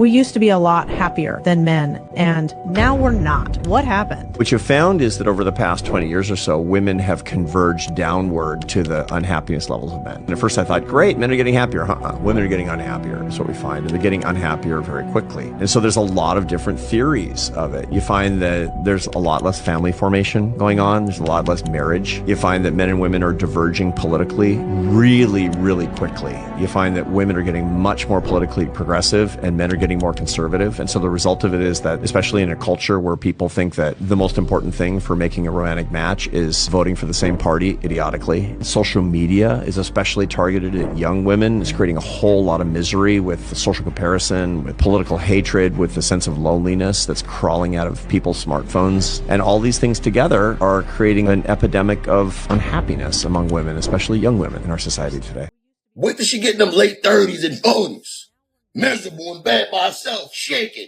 We used to be a lot happier than men, and now we're not. What happened? What you've found is that over the past 20 years or so, women have converged downward to the unhappiness levels of men. And at first I thought, great, men are getting happier. Women are getting unhappier is what we find. And they're getting unhappier very quickly. And so there's a lot of different theories of it. You find that there's a lot less family formation going on. There's a lot less marriage. You find that men and women are diverging politically really, really quickly. You find that women are getting much more politically progressive and men are getting more conservative. And so the result of it is that, especially in a culture where people think that the most important thing for making a romantic match is voting for the same party idiotically, social media is especially targeted at young women. It's creating a whole lot of misery with social comparison, with political hatred, with the sense of loneliness that's crawling out of people's smartphones. And all these things together are creating an epidemic of unhappiness among women, especially young women in our society today. Wait till she get in them late 30s and 40s. Miserable and bad by herself, shaking.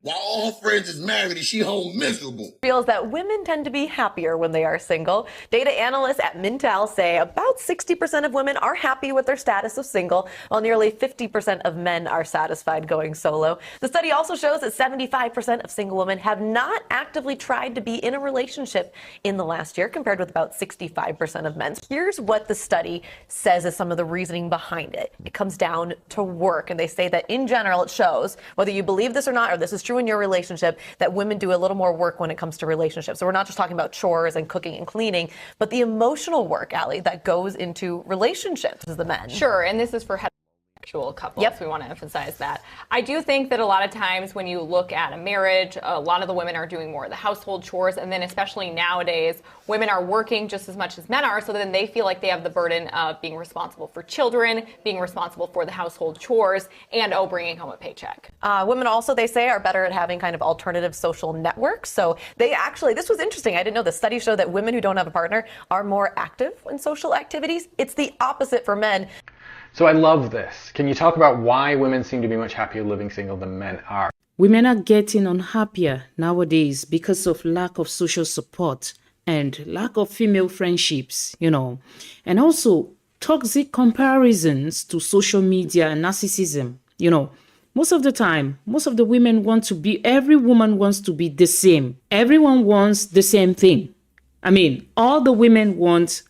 While all her friends is married and she home miserable. Feels that women tend to be happier when they are single. Data analysts at Mintel say about 60% of women are happy with their status of single, while nearly 50% of men are satisfied going solo. The study also shows that 75% of single women have not actively tried to be in a relationship in the last year, compared with about 65% of men. Here's what the study says is some of the reasoning behind it. It comes down to work, and they say that in general it shows, whether you believe this or not, or this is true in your relationship, that women do a little more work when it comes to relationships. So we're not just talking about chores and cooking and cleaning, but the emotional work, Allie, that goes into relationships as the men. Sure, and this is for heterosexual couples. Yep. We want to emphasize that. I do think that a lot of times when you look at a marriage, a lot of the women are doing more of the household chores, and then especially nowadays, women are working just as much as men are, so then they feel like they have the burden of being responsible for children, being responsible for the household chores, and bringing home a paycheck. Women also, they say, are better at having kind of alternative social networks. So they actually, this was interesting, I didn't know, the study showed that women who don't have a partner are more active in social activities. It's the opposite for men. So I love this. Can you talk about why women seem to be much happier living single than men are? Women are getting unhappier nowadays because of lack of social support and lack of female friendships, and also toxic comparisons to social media and narcissism. Most of the time, most of the women every woman wants to be the same. Everyone wants the same thing. All the women want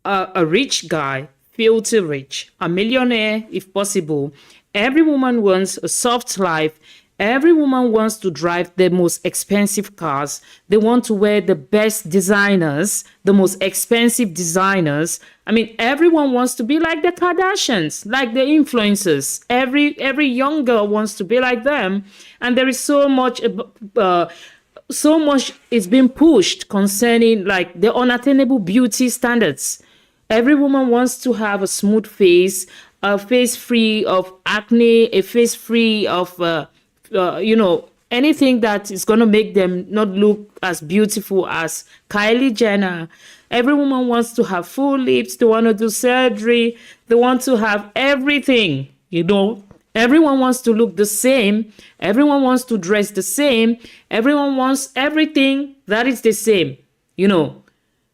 a rich guy, filthy rich, a millionaire if possible. Every woman wants a soft life. Every woman wants to drive the most expensive cars. They want to wear the best designers, the most expensive designers. Everyone wants to be like the Kardashians, like the influencers. Every young girl wants to be like them. And there is so much is being pushed concerning like the unattainable beauty standards. Every woman wants to have a smooth face, a face free of acne, a face free of, anything that is going to make them not look as beautiful as Kylie Jenner. Every woman wants to have full lips. They want to do surgery. They want to have everything, Everyone wants to look the same. Everyone wants to dress the same. Everyone wants everything that is the same,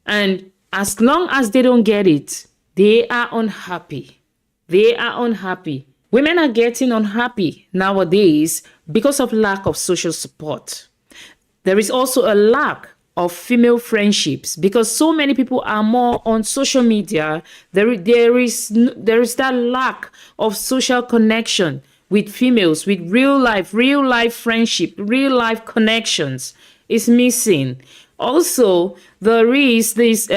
And as long as they don't get it, they are unhappy. They are unhappy. Women are getting unhappy nowadays because of lack of social support. There is also a lack of female friendships because so many people are more on social media. There is that lack of social connection with females, with real life friendship, real life connections is missing. Also, there is this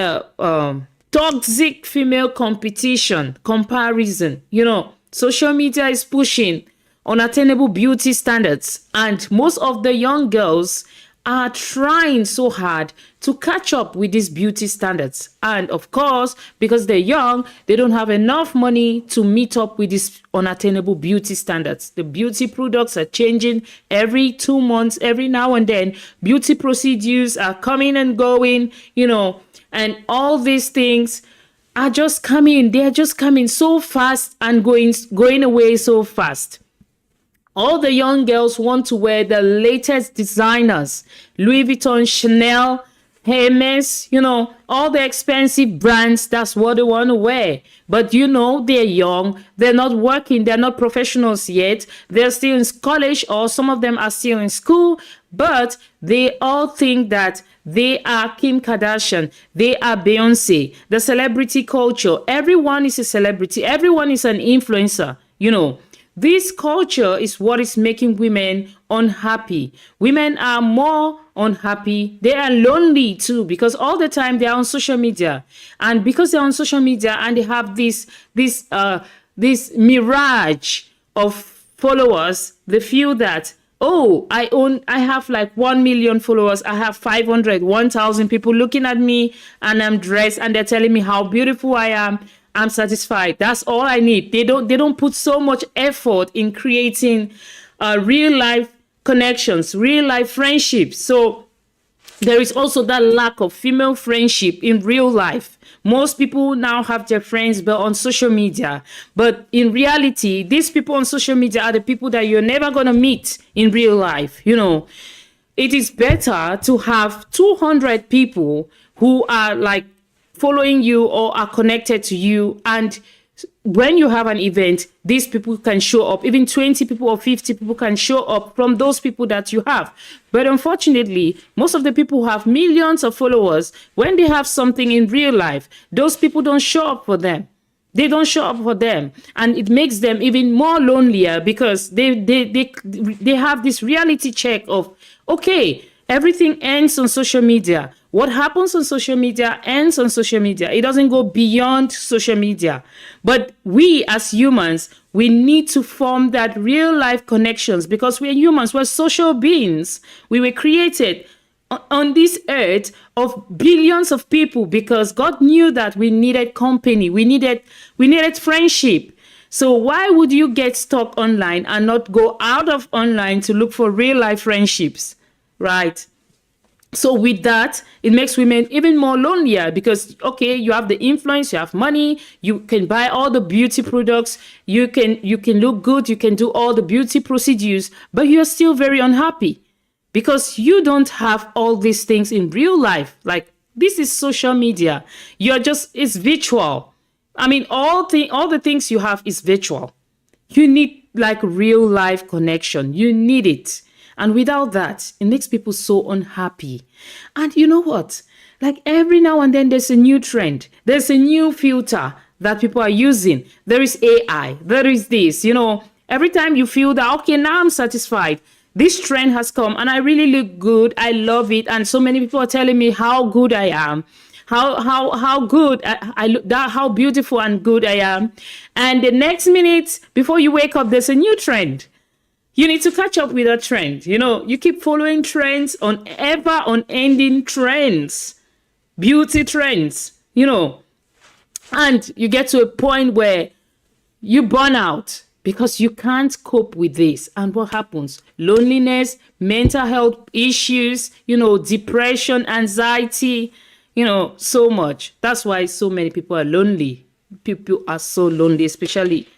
toxic female comparison. Social media is pushing unattainable beauty standards, and most of the young girls are trying so hard to catch up with these beauty standards. And of course, because they're young, they don't have enough money to meet up with these unattainable beauty standards. The beauty products are changing every 2 months, every now and then. Beauty procedures are coming and going, and all these things are just coming. They're just coming so fast and going away so fast. All the young girls want to wear the latest designers, Louis Vuitton, Chanel, Hermes, all the expensive brands, that's what they want to wear. But they're young, they're not working, they're not professionals yet, they're still in college, or some of them are still in school, but they all think that they are Kim Kardashian, they are Beyonce, the celebrity culture. Everyone is a celebrity, everyone is an influencer, This culture is what is making women unhappy. Women are more unhappy. They are lonely too, because all the time they are on social media. And because they're on social media and they have this mirage of followers, they feel that, oh, I have like 1 million followers. I have 500, 1,000 people looking at me, and I'm dressed and they're telling me how beautiful I am. I'm satisfied. That's all I need. They don't put so much effort in creating real life connections, real life friendships. So there is also that lack of female friendship in real life. Most people now have their friends but on social media. But in reality, these people on social media are the people that you're never going to meet in real life. It is better to have 200 people who are like following you or are connected to you, and when you have an event, these people can show up. Even 20 people or 50 people can show up from those people that you have. But unfortunately, most of the people who have millions of followers, when they have something in real life, those people don't show up for them. They don't show up for them, and it makes them even more lonelier, because they have this reality check of, okay, everything ends on social media. What happens on social media ends on social media. It doesn't go beyond social media. But we as humans, we need to form that real life connections, because we're humans, we're social beings. We were created on this earth of billions of people because God knew that we needed company. We needed friendship. So why would you get stuck online and not go out of online to look for real life friendships, right? So with that, it makes women even more lonelier, because, okay, you have the influence, you have money, you can buy all the beauty products, you can look good, you can do all the beauty procedures, but you're still very unhappy because you don't have all these things in real life. Like, this is social media. It's virtual. I mean, all the things you have is virtual. You need like real life connection. You need it. And without that, it makes people so unhappy. And you know what? Like, every now and then there's a new trend. There's a new filter that people are using. There is AI. There is this, every time you feel that, okay, now I'm satisfied. This trend has come and I really look good. I love it. And so many people are telling me how good I am. How good I look, that how beautiful and good I am. And the next minute before you wake up, there's a new trend. You need to catch up with that trend. You keep following trends, on ever unending trends, beauty trends, and you get to a point where you burn out because you can't cope with this. And what happens? Loneliness, mental health issues, depression, anxiety, so much. That's why so many people are lonely. People are so lonely, especially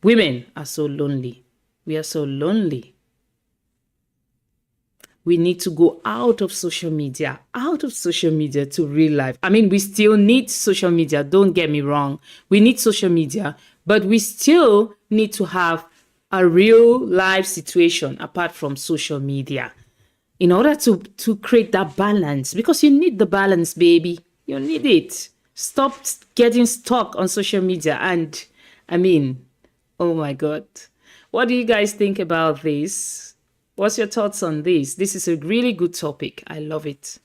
women are so lonely. We are so lonely. We need to go out of social media to real life. I mean, we still need social media. Don't get me wrong. We need social media, but we still need to have a real life situation apart from social media in order to create that balance, because you need the balance, baby. You need it. Stop getting stuck on social media. And I mean, oh my God. What do you guys think about this? What's your thoughts on this? This is a really good topic. I love it.